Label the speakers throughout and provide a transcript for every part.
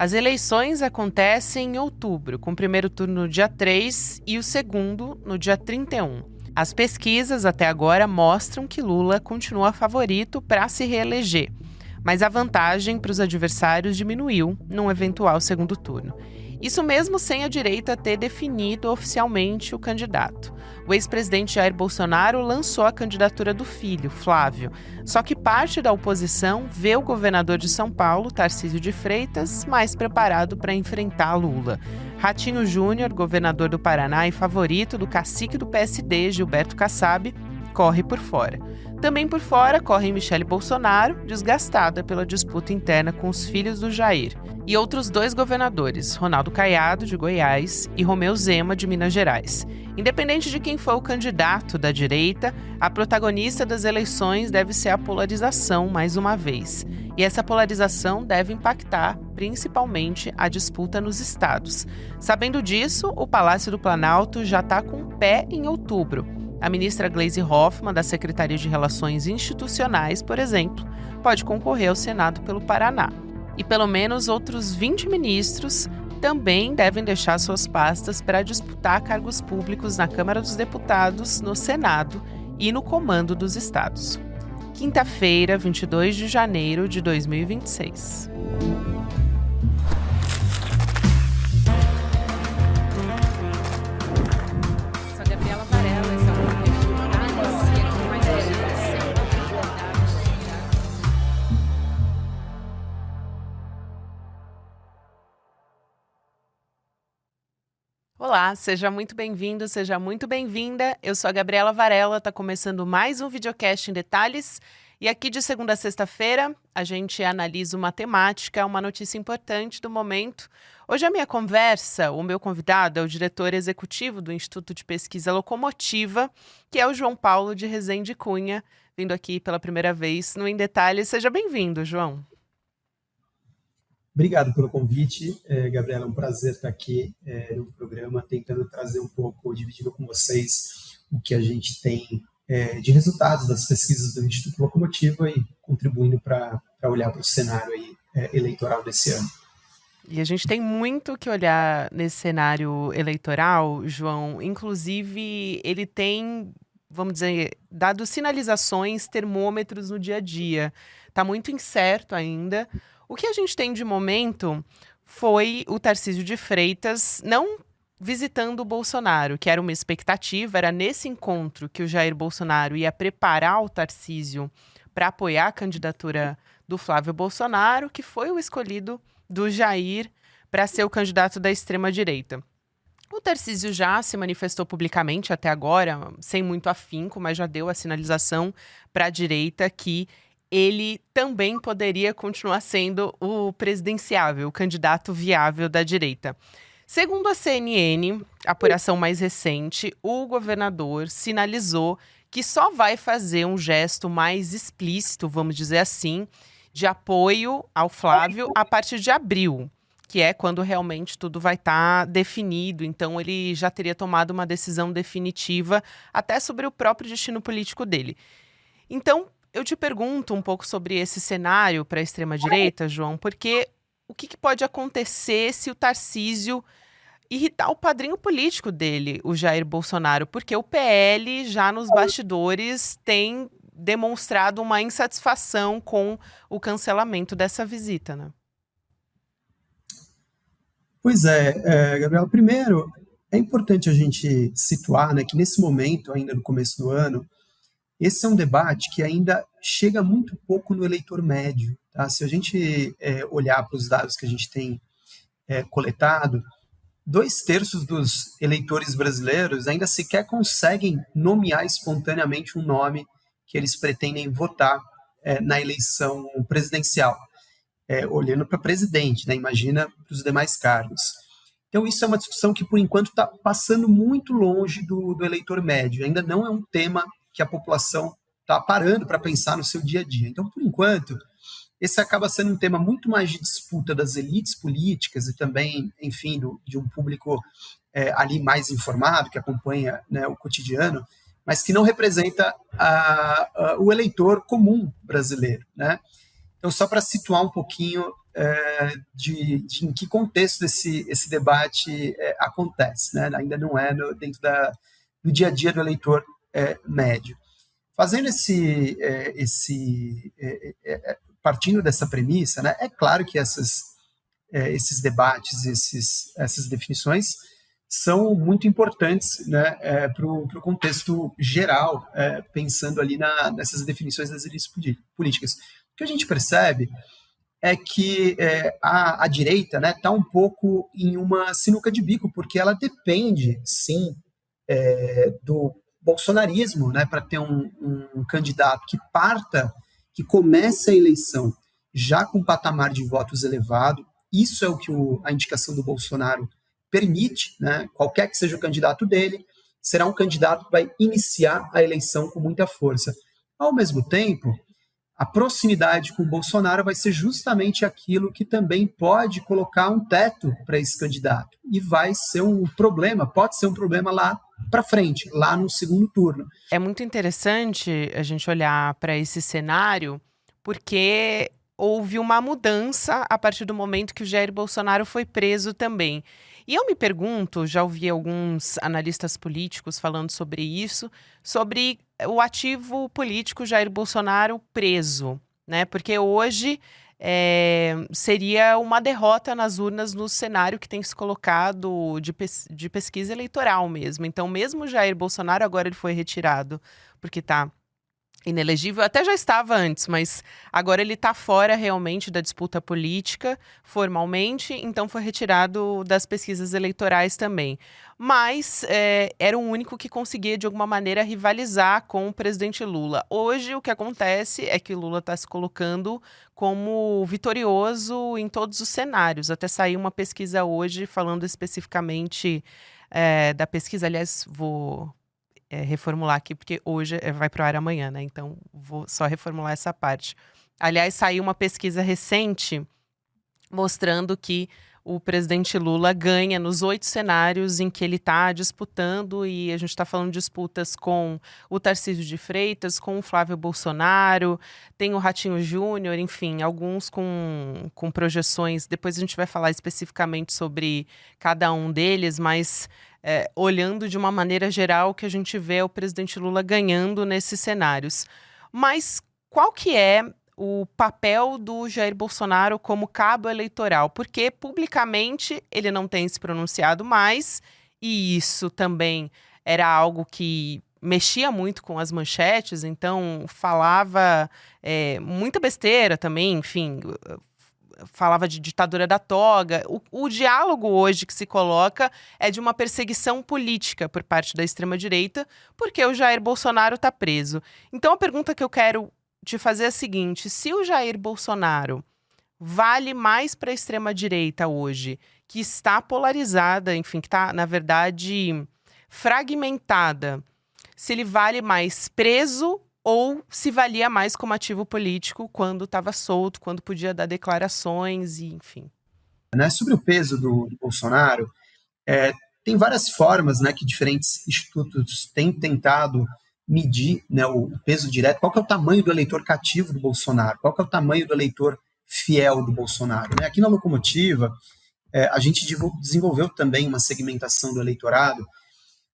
Speaker 1: As eleições acontecem em outubro, com o primeiro turno no dia 3 e o segundo no dia 31. As pesquisas até agora mostram que Lula continua favorito para se reeleger, mas a vantagem para os adversários diminuiu num eventual segundo turno. Isso mesmo sem a direita ter definido oficialmente o candidato. O ex-presidente Jair Bolsonaro lançou a candidatura do filho, Flávio, só que parte da oposição vê o governador de São Paulo, Tarcísio de Freitas, mais preparado para enfrentar Lula. Ratinho Júnior, governador do Paraná e favorito do cacique do PSD, Gilberto Kassab, corre por fora. Também por fora corre Michele Bolsonaro, desgastada pela disputa interna com os filhos do Jair. E outros dois governadores, Ronaldo Caiado, de Goiás, e Romeu Zema, de Minas Gerais. Independente de quem for o candidato da direita, a protagonista das eleições deve ser a polarização mais uma vez. E essa polarização deve impactar principalmente a disputa nos estados. Sabendo disso, o Palácio do Planalto já está com o pé em outubro. A ministra Gleisi Hoffmann, da Secretaria de Relações Institucionais, por exemplo, pode concorrer ao Senado pelo Paraná. E pelo menos outros 20 ministros também devem deixar suas pastas para disputar cargos públicos na Câmara dos Deputados, no Senado e no comando dos estados. Quinta-feira, 22 de janeiro de 2026. Olá, seja muito bem-vindo, seja muito bem-vinda. Eu sou a Gabriela Varela, está começando mais um videocast em detalhes. E aqui de segunda a sexta-feira, a gente analisa uma temática, uma notícia importante do momento. Hoje a minha conversa, o meu convidado é o diretor executivo do Instituto de Pesquisa Locomotiva, que é o João Paulo de Rezende Cunha, vindo aqui pela primeira vez no Em Detalhes. Seja bem-vindo, João.
Speaker 2: Obrigado pelo convite, Gabriela, é um prazer estar aqui no programa, tentando trazer um pouco, dividindo com vocês o que a gente tem de resultados das pesquisas do Instituto Locomotiva e contribuindo para olhar para o cenário aí, eleitoral desse ano.
Speaker 1: E a gente tem muito que olhar nesse cenário eleitoral, João. Inclusive, ele tem, vamos dizer, dado sinalizações, termômetros no dia a dia. Está muito incerto ainda. O que a gente tem de momento foi o Tarcísio de Freitas não visitando o Bolsonaro, que era uma expectativa, era nesse encontro que o Jair Bolsonaro ia preparar o Tarcísio para apoiar a candidatura do Flávio Bolsonaro, que foi o escolhido do Jair para ser o candidato da extrema-direita. O Tarcísio já se manifestou publicamente até agora, sem muito afinco, mas já deu a sinalização para a direita que ele também poderia continuar sendo o presidenciável, o candidato viável da direita. Segundo a CNN, apuração mais recente, o governador sinalizou que só vai fazer um gesto mais explícito, vamos dizer assim, de apoio ao Flávio a partir de abril, que é quando realmente tudo vai estar definido. Então, ele já teria tomado uma decisão definitiva até sobre o próprio destino político dele. Então, eu te pergunto um pouco sobre esse cenário para a extrema-direita, João, porque o que pode acontecer se o Tarcísio irritar o padrinho político dele, o Jair Bolsonaro? Porque o PL, já nos bastidores, tem demonstrado uma insatisfação com o cancelamento dessa visita, né?
Speaker 2: Pois é, Gabriela, primeiro, é importante a gente situar, né, que nesse momento, ainda no começo do ano, esse é um debate que ainda chega muito pouco no eleitor médio. Tá? Se a gente olhar para os dados que a gente tem coletado, 2/3 dos eleitores brasileiros ainda sequer conseguem nomear espontaneamente um nome que eles pretendem votar na eleição presidencial, olhando para presidente, né? Imagina para os demais cargos. Então, isso é uma discussão que, por enquanto, está passando muito longe do eleitor médio. Ainda não é um tema que a população está parando para pensar no seu dia a dia. Então, por enquanto, esse acaba sendo um tema muito mais de disputa das elites políticas e também, enfim, de um público ali mais informado, que acompanha, né, o cotidiano, mas que não representa o eleitor comum brasileiro, né? Então, só para situar um pouquinho em que contexto esse debate acontece, né? Ainda não é dentro do dia a dia do eleitor médio. Fazendo partindo dessa premissa, né, é claro que esses debates, essas definições são muito importantes, né, para o contexto geral, pensando ali nessas definições das elites políticas. O que a gente percebe é que a direita está um pouco em uma sinuca de bico, porque ela depende, sim, do bolsonarismo, né, para ter um candidato que comece a eleição já com um patamar de votos elevado. Isso é o que a indicação do Bolsonaro permite, né? Qualquer que seja o candidato dele, será um candidato que vai iniciar a eleição com muita força. Ao mesmo tempo, a proximidade com o Bolsonaro vai ser justamente aquilo que também pode colocar um teto para esse candidato. E vai ser um problema, pode ser um problema lá para frente, lá no segundo turno.
Speaker 1: É muito interessante a gente olhar para esse cenário, porque houve uma mudança a partir do momento que o Jair Bolsonaro foi preso também. E eu me pergunto, já ouvi alguns analistas políticos falando sobre isso, sobre o ativo político Jair Bolsonaro preso, né? Porque hoje seria uma derrota nas urnas no cenário que tem se colocado de pesquisa eleitoral mesmo. Então, mesmo Jair Bolsonaro, agora ele foi retirado, porque está inelegível, até já estava antes, mas agora ele está fora realmente da disputa política, formalmente, então foi retirado das pesquisas eleitorais também. Mas era o único que conseguia, de alguma maneira, rivalizar com o presidente Lula. Hoje, o que acontece é que Lula está se colocando como vitorioso em todos os cenários. Até saiu uma pesquisa hoje falando especificamente da pesquisa, aliás, vou reformular aqui, porque hoje vai para o ar amanhã, né? Então, vou só reformular essa parte. Aliás, saiu uma pesquisa recente mostrando que o presidente Lula ganha nos 8 cenários em que ele está disputando, e a gente está falando de disputas com o Tarcísio de Freitas, com o Flávio Bolsonaro, tem o Ratinho Júnior, enfim, alguns com projeções. Depois a gente vai falar especificamente sobre cada um deles, mas olhando de uma maneira geral, o que a gente vê é o presidente Lula ganhando nesses cenários. Mas qual que é o papel do Jair Bolsonaro como cabo eleitoral? Porque publicamente ele não tem se pronunciado mais, e isso também era algo que mexia muito com as manchetes, então falava muita besteira também, enfim, falava de ditadura da toga. O diálogo hoje que se coloca é de uma perseguição política por parte da extrema-direita, porque o Jair Bolsonaro está preso. Então a pergunta que eu quero te fazer é a seguinte: se o Jair Bolsonaro vale mais para a extrema-direita hoje, que está polarizada, enfim, que está, na verdade, fragmentada, se ele vale mais preso ou se valia mais como ativo político quando estava solto, quando podia dar declarações, e enfim.
Speaker 2: Sobre o peso do Bolsonaro, tem várias formas, né, que diferentes institutos têm tentado medir, né, o peso direto. Qual que é o tamanho do eleitor cativo do Bolsonaro? Qual que é o tamanho do eleitor fiel do Bolsonaro? Né? Aqui na Locomotiva, a gente desenvolveu também uma segmentação do eleitorado,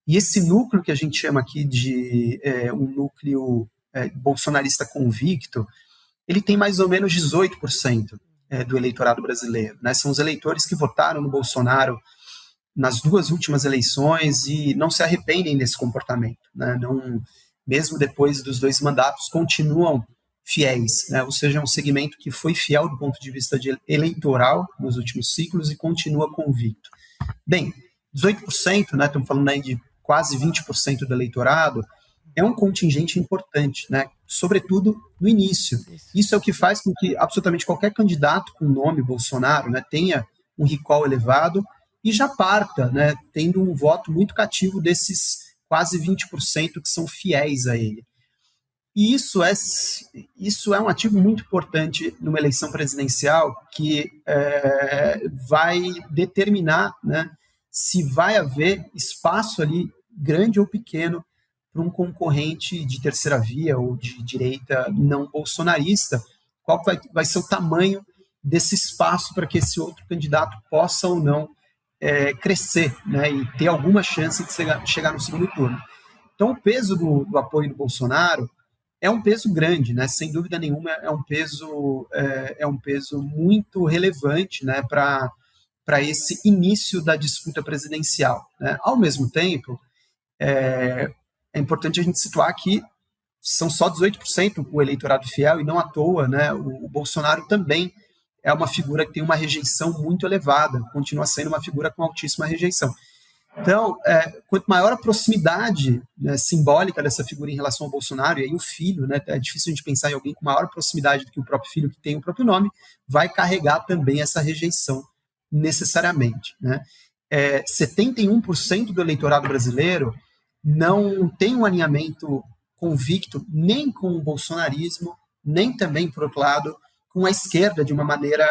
Speaker 2: e esse núcleo que a gente chama aqui de um núcleo bolsonarista convicto, ele tem mais ou menos 18% do eleitorado brasileiro. Né? São os eleitores que votaram no Bolsonaro nas 2 últimas eleições e não se arrependem desse comportamento. Né? Não, mesmo depois dos 2 mandatos, continuam fiéis. Né? Ou seja, é um segmento que foi fiel do ponto de vista eleitoral nos últimos ciclos e continua convicto. Bem, 18%, né, estamos falando aí de quase 20% do eleitorado, é um contingente importante, né? Sobretudo no início. Isso é o que faz com que absolutamente qualquer candidato com o nome Bolsonaro, né, tenha um recall elevado e já parta, né, tendo um voto muito cativo desses quase 20% que são fiéis a ele. E isso é um ativo muito importante numa eleição presidencial que vai determinar, né, se vai haver espaço ali, grande ou pequeno, para um concorrente de terceira via ou de direita não bolsonarista, qual vai ser o tamanho desse espaço para que esse outro candidato possa ou não crescer, né, e ter alguma chance de chegar no segundo turno. Então, o peso do apoio do Bolsonaro é um peso grande, né? Sem dúvida nenhuma, é um peso muito relevante, né, para esse início da disputa presidencial, né? Ao mesmo tempo, é importante a gente situar que são só 18% o eleitorado fiel, e não à toa, né, o Bolsonaro também é uma figura que tem uma rejeição muito elevada, continua sendo uma figura com altíssima rejeição. Então, quanto maior a proximidade, né, simbólica dessa figura em relação ao Bolsonaro, e aí o filho, né, é difícil a gente pensar em alguém com maior proximidade do que o próprio filho, que tem o próprio nome, vai carregar também essa rejeição necessariamente, né? 71% do eleitorado brasileiro não tem um alinhamento convicto nem com o bolsonarismo, nem também, por outro lado, com a esquerda de uma maneira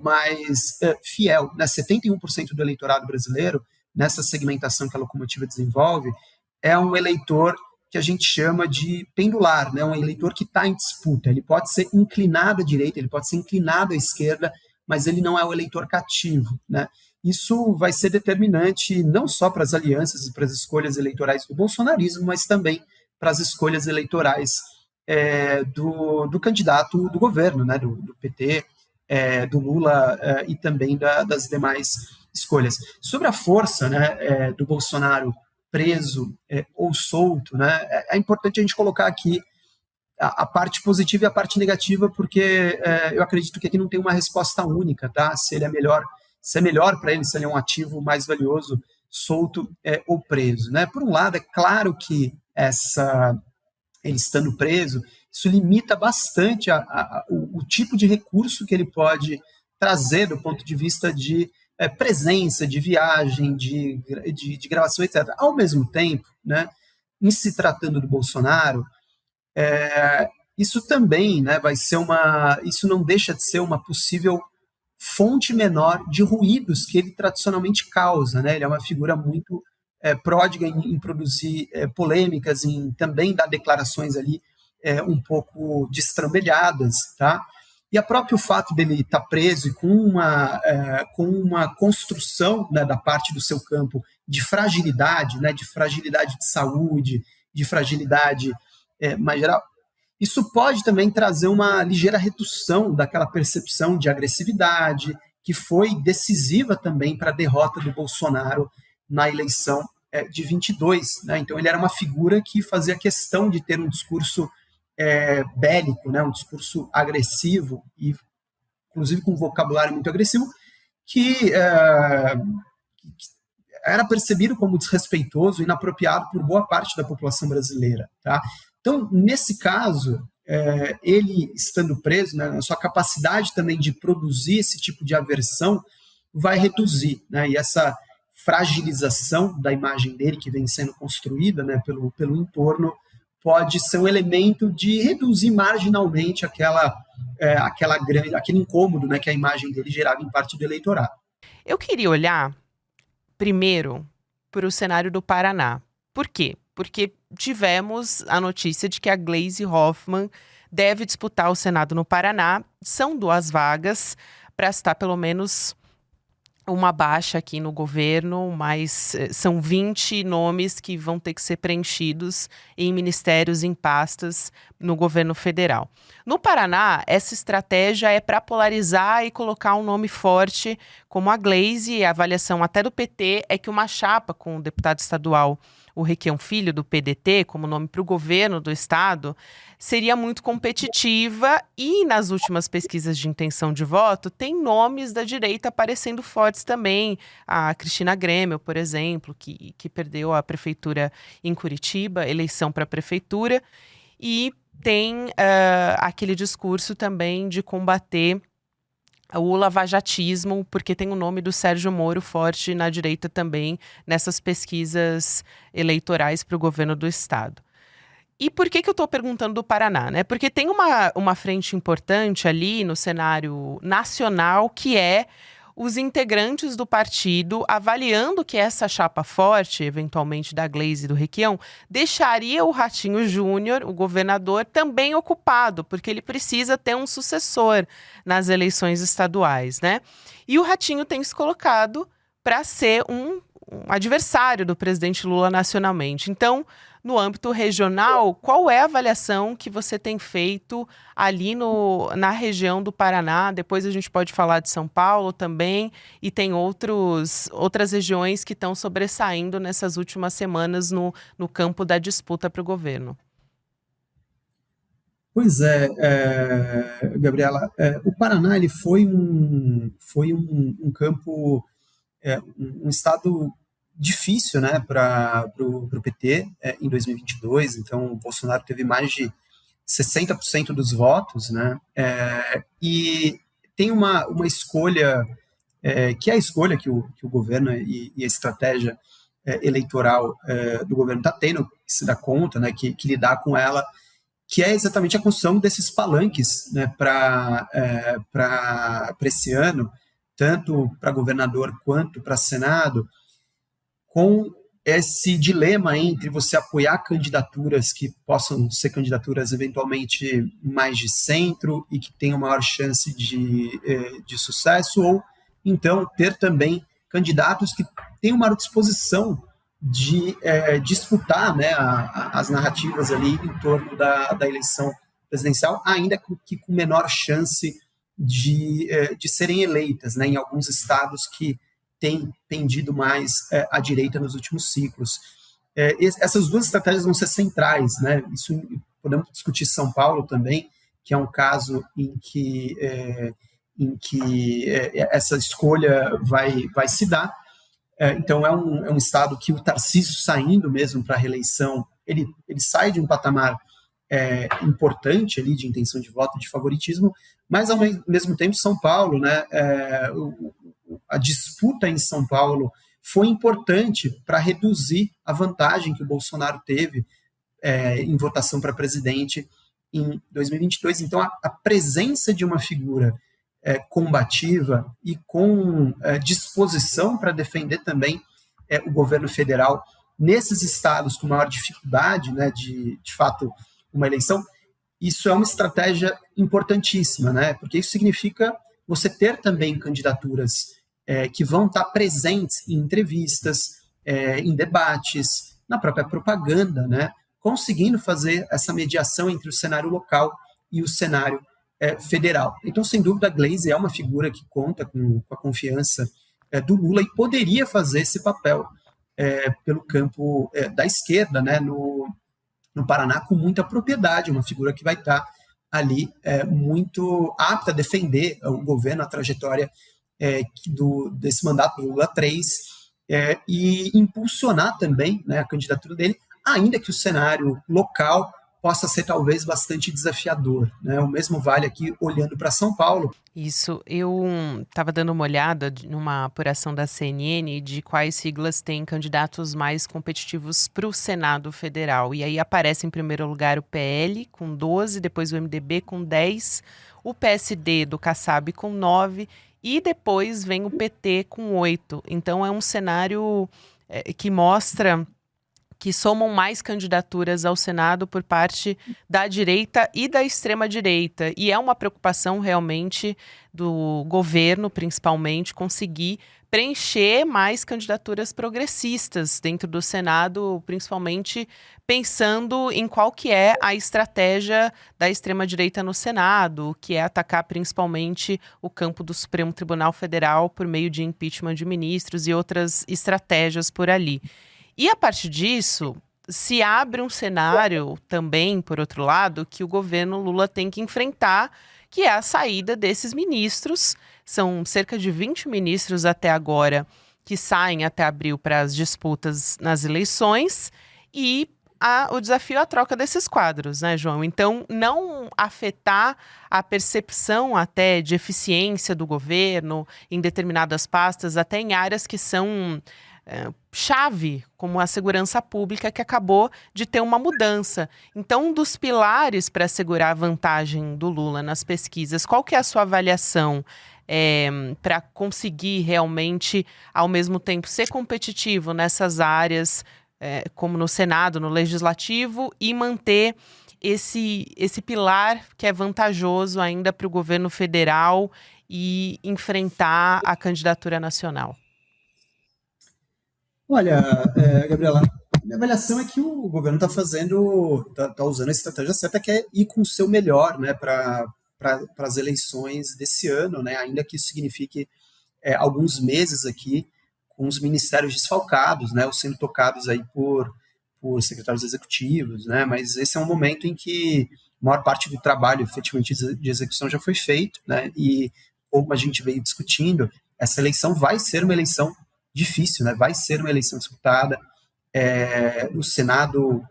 Speaker 2: mais fiel, né? 71% do eleitorado brasileiro, nessa segmentação que a Locomotiva desenvolve, é um eleitor que a gente chama de pendular, né? Um eleitor que está em disputa. Ele pode ser inclinado à direita, ele pode ser inclinado à esquerda, mas ele não é o eleitor cativo, né? Isso vai ser determinante não só para as alianças e para as escolhas eleitorais do bolsonarismo, mas também para as escolhas eleitorais do candidato do governo, né? Do PT, do Lula e também das demais escolhas. Sobre a força, né, do Bolsonaro preso ou solto, né, é importante a gente colocar aqui a parte positiva e a parte negativa, porque eu acredito que aqui não tem uma resposta única, tá? Se ele é melhor, se é melhor para ele, se ele é um ativo mais valioso, solto ou preso, né? Por um lado, é claro que ele estando preso, isso limita bastante o tipo de recurso que ele pode trazer do ponto de vista de presença, de viagem, de gravação, etc. Ao mesmo tempo, né, em se tratando do Bolsonaro, isso também, né, isso não deixa de ser uma possível fonte menor de ruídos que ele tradicionalmente causa, né? Ele é uma figura muito pródiga em produzir polêmicas, em também dar declarações ali um pouco destrambelhadas, tá? E o próprio fato dele estar preso e com uma construção, né, da parte do seu campo de fragilidade, né, de fragilidade de saúde, de fragilidade mais geral, isso pode também trazer uma ligeira redução daquela percepção de agressividade que foi decisiva também para a derrota do Bolsonaro na eleição de 22. Né? Então, ele era uma figura que fazia questão de ter um discurso bélico, né? Um discurso agressivo, e inclusive com um vocabulário muito agressivo, que era percebido como desrespeitoso e inapropriado por boa parte da população brasileira. Tá? Então, nesse caso, ele estando preso, né, a sua capacidade também de produzir esse tipo de aversão vai reduzir, né, e essa fragilização da imagem dele, que vem sendo construída, né, pelo entorno, pode ser um elemento de reduzir marginalmente aquele incômodo, né, que a imagem dele gerava em parte do eleitorado.
Speaker 1: Eu queria olhar primeiro para o cenário do Paraná. Por quê? Porque tivemos a notícia de que a Gleisi Hoffmann deve disputar o Senado no Paraná. São 2 vagas, para estar pelo menos uma baixa aqui no governo, mas são 20 nomes que vão ter que ser preenchidos em ministérios, em pastas no governo federal. No Paraná, essa estratégia é para polarizar e colocar um nome forte como a Gleisi. A avaliação até do PT é que uma chapa com o deputado estadual, o Requião Filho, do PDT, como nome para o governo do estado, seria muito competitiva, e nas últimas pesquisas de intenção de voto, tem nomes da direita aparecendo fortes também. A Cristina Grêmio, por exemplo, que perdeu a prefeitura em Curitiba, eleição para a prefeitura, e tem aquele discurso também de combater o lavajatismo, porque tem o nome do Sérgio Moro forte na direita também, nessas pesquisas eleitorais para o governo do estado. E por que eu estou perguntando do Paraná, né? Porque tem uma frente importante ali no cenário nacional, que é os integrantes do partido, avaliando que essa chapa forte, eventualmente da Gleisi e do Requião, deixaria o Ratinho Júnior, o governador, também ocupado, porque ele precisa ter um sucessor nas eleições estaduais, né? E o Ratinho tem se colocado para ser um adversário do presidente Lula nacionalmente. Então, no âmbito regional, qual é a avaliação que você tem feito ali na região do Paraná? Depois a gente pode falar de São Paulo também, e tem outras regiões que estão sobressaindo nessas últimas semanas no campo da disputa para o governo.
Speaker 2: Pois é, Gabriela, o Paraná ele foi um campo, um estado difícil, né, para o PT em 2022. Então, o Bolsonaro teve mais de 60% dos votos, né, e tem uma escolha, que é a escolha que o governo e a estratégia eleitoral do governo está tendo, que se dá conta, né, que lidar com ela, que é exatamente a construção desses palanques, né, para esse ano, tanto para governador quanto para Senado, com esse dilema entre você apoiar candidaturas que possam ser candidaturas eventualmente mais de centro e que tenham maior chance de sucesso, ou então ter também candidatos que tenham maior disposição de disputar, né, as narrativas ali em torno da eleição presidencial, ainda que com menor chance de serem eleitas, né, em alguns estados que têm pendido mais à direita nos últimos ciclos. Essas duas estratégias vão ser centrais, né? Isso podemos discutir São Paulo também, que é um caso em que essa escolha vai se dar. Então, é um estado que o Tarcísio, saindo mesmo para a reeleição, ele sai de um patamar importante ali de intenção de voto, de favoritismo, mas, ao mesmo tempo, São Paulo, né, a disputa em São Paulo foi importante para reduzir a vantagem que o Bolsonaro teve em votação para presidente em 2022. Então, a presença de uma figura combativa e com disposição para defender também o governo federal nesses estados com maior dificuldade, né, de fato, uma eleição, isso é uma estratégia importantíssima, né, porque isso significa você ter também candidaturas que vão estar presentes em entrevistas, em debates, na própria propaganda, né, conseguindo fazer essa mediação entre o cenário local e o cenário federal. Então, sem dúvida, a Gleisi é uma figura que conta com a confiança do Lula e poderia fazer esse papel pelo campo da esquerda, né, no Paraná, com muita propriedade, uma figura que vai estar ali muito apta a defender o governo, a trajetória desse mandato do Lula 3, e impulsionar também, né, a candidatura dele, ainda que o cenário local possa ser talvez bastante desafiador, né? O mesmo vale aqui olhando para São Paulo.
Speaker 1: Isso, eu estava dando uma olhada numa apuração da CNN de quais siglas têm candidatos mais competitivos para o Senado Federal. E aí aparece em primeiro lugar o PL com 12, depois o MDB com 10, o PSD do Kassab com 9 e depois vem o PT com 8. Então é um cenário que mostra que somam mais candidaturas ao Senado por parte da direita e da extrema-direita. E é uma preocupação realmente do governo, principalmente, conseguir preencher mais candidaturas progressistas dentro do Senado, principalmente pensando em qual que é a estratégia da extrema-direita no Senado, que é atacar principalmente o campo do Supremo Tribunal Federal por meio de impeachment de ministros e outras estratégias por ali. E a partir disso, se abre um cenário também, por outro lado, que o governo Lula tem que enfrentar, que é a saída desses ministros. São cerca de 20 ministros até agora que saem até abril para as disputas nas eleições e o desafio é a troca desses quadros, né, João? Então, não afetar a percepção até de eficiência do governo em determinadas pastas, até em áreas que são chave, como a segurança pública, que acabou de ter uma mudança. Então, um dos pilares para assegurar a vantagem do Lula nas pesquisas, qual que é a sua avaliação? para conseguir realmente, ao mesmo tempo, ser competitivo nessas áreas, como no Senado, no Legislativo, e manter esse pilar que é vantajoso ainda para o governo federal e enfrentar a candidatura nacional?
Speaker 2: Olha, Gabriela, minha avaliação é que o governo está tá usando a estratégia certa, que é ir com o seu melhor, né, para as eleições desse ano, né, ainda que isso signifique alguns meses aqui com os ministérios desfalcados, né, ou sendo tocados aí por secretários executivos, né, mas esse é um momento em que a maior parte do trabalho efetivamente de execução já foi feito, né, e como a gente veio discutindo, essa eleição vai ser uma eleição difícil, né, vai ser uma eleição disputada. O Senado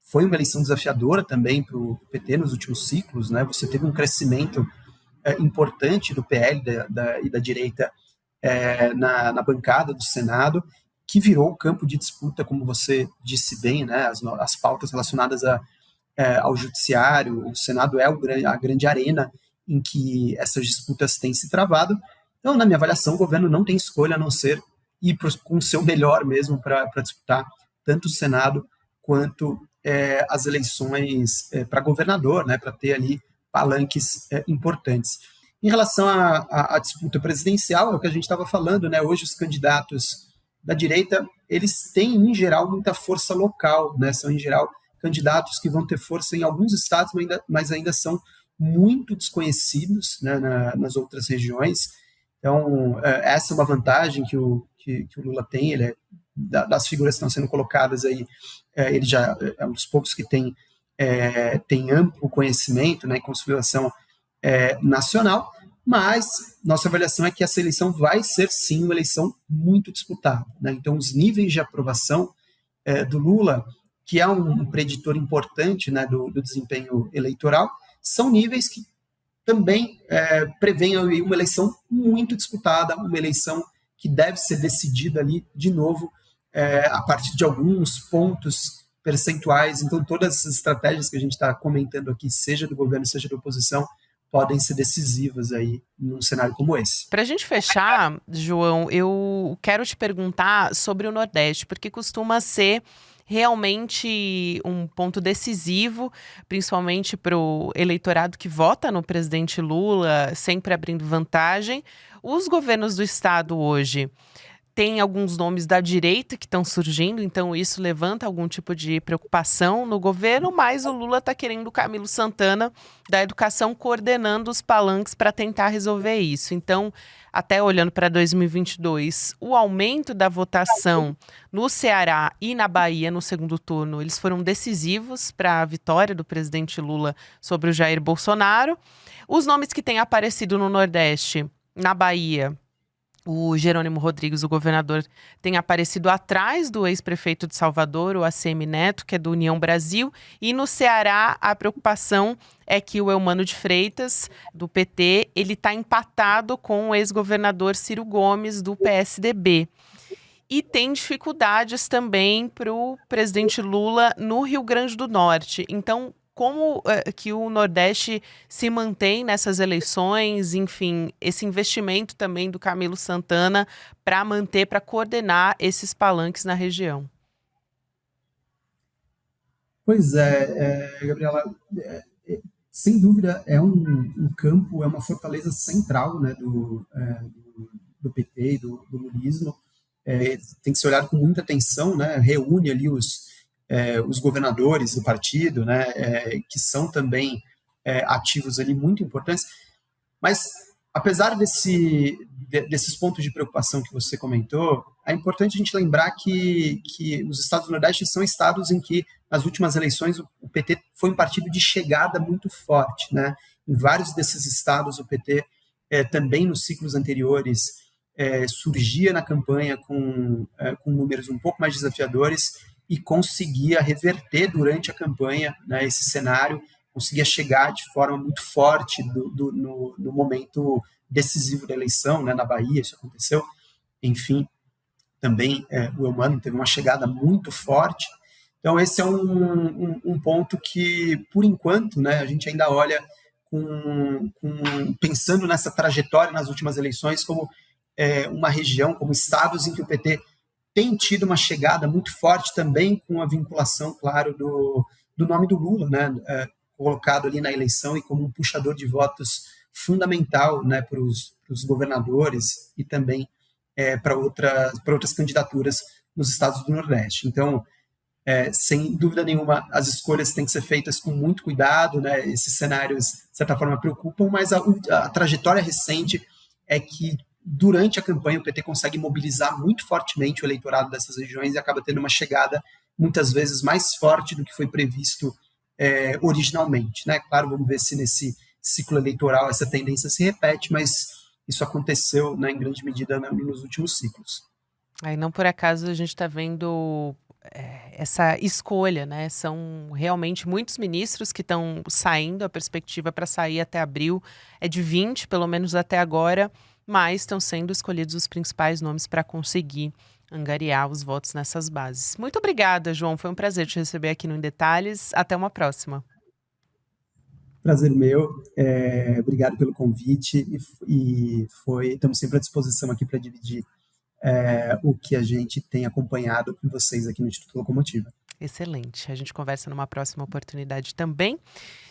Speaker 2: foi uma eleição desafiadora também para o PT nos últimos ciclos, né, você teve um crescimento importante do PL e da direita na bancada do Senado, que virou campo de disputa, como você disse bem, né, as pautas relacionadas ao judiciário. O Senado é a grande arena em que essas disputas têm se travado. Então, na minha avaliação, o governo não tem escolha a não ser ir com o seu melhor mesmo para disputar tanto o Senado quanto as eleições para governador, né, para ter ali palanques importantes. Em relação à disputa presidencial, é o que a gente estava falando, né? Hoje os candidatos da direita, eles têm, em geral, muita força local, né? São, em geral, candidatos que vão ter força em alguns estados, mas ainda são muito desconhecidos, né, nas outras regiões. Então, essa é uma vantagem que o Lula tem, ele das figuras que estão sendo colocadas aí, ele já é um dos poucos que tem amplo conhecimento, né, em consolidação nacional, mas nossa avaliação é que essa eleição vai ser, sim, uma eleição muito disputada, né? Então, os níveis de aprovação do Lula, que é um preditor importante, né, do desempenho eleitoral, são níveis que também prevêem uma eleição muito disputada, uma eleição que deve ser decidida ali, de novo, a partir de alguns pontos percentuais. Então, todas as estratégias que a gente está comentando aqui, seja do governo, seja da oposição, podem ser decisivas aí num cenário como esse.
Speaker 1: Para a gente fechar, João, eu quero te perguntar sobre o Nordeste, porque costuma ser realmente um ponto decisivo, principalmente para o eleitorado que vota no presidente Lula, sempre abrindo vantagem. Os governos do estado hoje tem alguns nomes da direita que estão surgindo, então isso levanta algum tipo de preocupação no governo, mas o Lula está querendo o Camilo Santana da Educação coordenando os palanques para tentar resolver isso. Então, até olhando para 2022, o aumento da votação no Ceará e na Bahia no segundo turno, eles foram decisivos para a vitória do presidente Lula sobre o Jair Bolsonaro. Os nomes que têm aparecido no Nordeste, na Bahia, o Jerônimo Rodrigues, o governador, tem aparecido atrás do ex-prefeito de Salvador, o ACM Neto, que é do União Brasil. E no Ceará, a preocupação é que o Eumano de Freitas, do PT, ele está empatado com o ex-governador Ciro Gomes, do PSDB. E tem dificuldades também para o presidente Lula no Rio Grande do Norte. Então, como que o Nordeste se mantém nessas eleições, enfim, esse investimento também do Camilo Santana para manter, para coordenar esses palanques na região?
Speaker 2: Pois Gabriela, sem dúvida é um campo, é uma fortaleza central, né, do PT e do lulismo. Tem que ser olhado com muita atenção, né, reúne ali os governadores do partido, né, que são também ativos ali muito importantes, mas apesar desses pontos de preocupação que você comentou, é importante a gente lembrar que os estados do Nordeste são estados em que, nas últimas eleições, o PT foi um partido de chegada muito forte, né? Em vários desses estados, o PT também nos ciclos anteriores surgia na campanha com números um pouco mais desafiadores e conseguia reverter durante a campanha, né, esse cenário, conseguia chegar de forma muito forte no momento decisivo da eleição, né, na Bahia, isso aconteceu. Enfim, também o Eumano teve uma chegada muito forte. Então, esse é um ponto que, por enquanto, né, a gente ainda olha pensando nessa trajetória nas últimas eleições como uma região, como estados em que o PT tem tido uma chegada muito forte também com a vinculação, claro, do nome do Lula, né, colocado ali na eleição e como um puxador de votos fundamental, né, para os governadores e também para outras candidaturas nos estados do Nordeste. Então, sem dúvida nenhuma, as escolhas têm que ser feitas com muito cuidado, né? Esses cenários, de certa forma, preocupam, mas a trajetória recente é que, durante a campanha, o PT consegue mobilizar muito fortemente o eleitorado dessas regiões e acaba tendo uma chegada, muitas vezes, mais forte do que foi previsto originalmente, né? Claro, vamos ver se nesse ciclo eleitoral essa tendência se repete, mas isso aconteceu, né, em grande medida nos últimos ciclos.
Speaker 1: Aí não por acaso a gente está vendo essa escolha, né? São realmente muitos ministros que estão saindo, a perspectiva para sair até abril é de 20, pelo menos até agora, mas estão sendo escolhidos os principais nomes para conseguir angariar os votos nessas bases. Muito obrigada, João. Foi um prazer te receber aqui no Em Detalhes. Até uma próxima.
Speaker 2: Prazer meu. Obrigado pelo convite estamos sempre à disposição aqui para dividir o que a gente tem acompanhado com vocês aqui no Instituto Locomotiva.
Speaker 1: Excelente. A gente conversa numa próxima oportunidade também.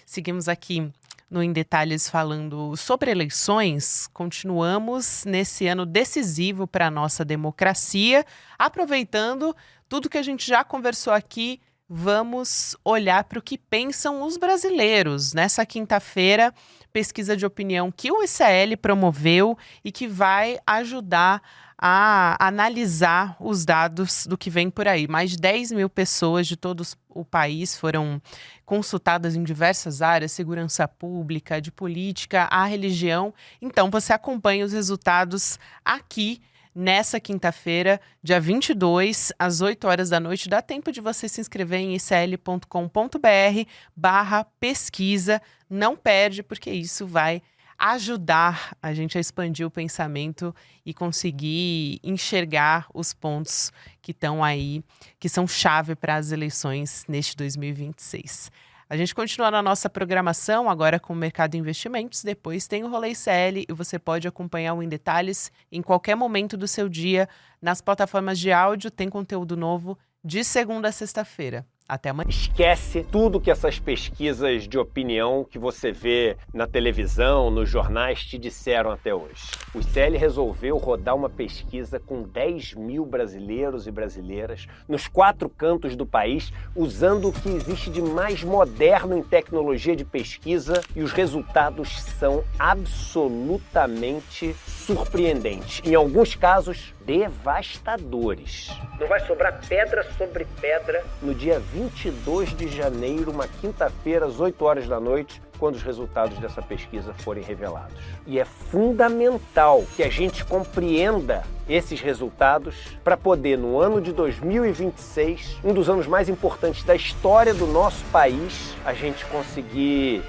Speaker 1: Seguimos aqui no Em Detalhes falando sobre eleições. Continuamos nesse ano decisivo para a nossa democracia. Aproveitando tudo que a gente já conversou aqui, vamos olhar para o que pensam os brasileiros. Nessa quinta-feira, pesquisa de opinião que o ICL promoveu e que vai ajudar a analisar os dados do que vem por aí. Mais de 10 mil pessoas de todo o país foram consultadas em diversas áreas, segurança pública, de política, a religião. Então, você acompanha os resultados aqui nessa quinta-feira, dia 22, às 8 horas da noite. Dá tempo de você se inscrever em icl.com.br/pesquisa. Não perde, porque isso vai ajudar a gente a expandir o pensamento e conseguir enxergar os pontos que estão aí, que são chave para as eleições neste 2026. A gente continua na nossa programação, agora com o Mercado de Investimentos, depois tem o Rolê ICL e você pode acompanhar o Em Detalhes em qualquer momento do seu dia. Nas plataformas de áudio tem conteúdo novo de segunda a sexta-feira. Até amanhã.
Speaker 3: Esquece tudo que essas pesquisas de opinião que você vê na televisão, nos jornais te disseram até hoje. O ICL resolveu rodar uma pesquisa com 10 mil brasileiros e brasileiras nos 4 cantos do país, usando o que existe de mais moderno em tecnologia de pesquisa, e os resultados são absolutamente surpreendentes. Em alguns casos, devastadores. Não vai sobrar pedra sobre pedra no dia 22 de janeiro, uma quinta-feira, às 8 horas da noite, quando os resultados dessa pesquisa forem revelados. E é fundamental que a gente compreenda esses resultados para poder, no ano de 2026, um dos anos mais importantes da história do nosso país, a gente conseguir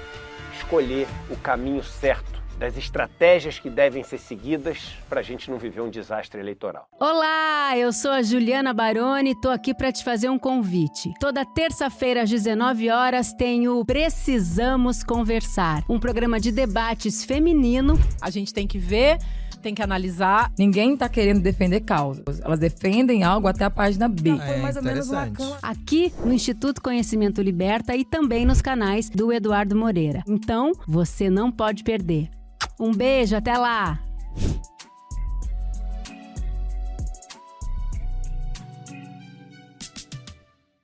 Speaker 3: escolher o caminho certo, das estratégias que devem ser seguidas para a gente não viver um desastre eleitoral.
Speaker 4: Olá, eu sou a Juliana Baroni e tô aqui para te fazer um convite. Toda terça-feira às 19 horas tem o Precisamos Conversar, um programa de debates feminino.
Speaker 5: A gente tem que ver, tem que analisar. Ninguém tá querendo defender causas. Elas defendem algo até a página B.
Speaker 6: Foi mais ou menos uma cama.
Speaker 4: Aqui no Instituto Conhecimento Liberta e também nos canais do Eduardo Moreira. Então, você não pode perder. Um beijo, até lá!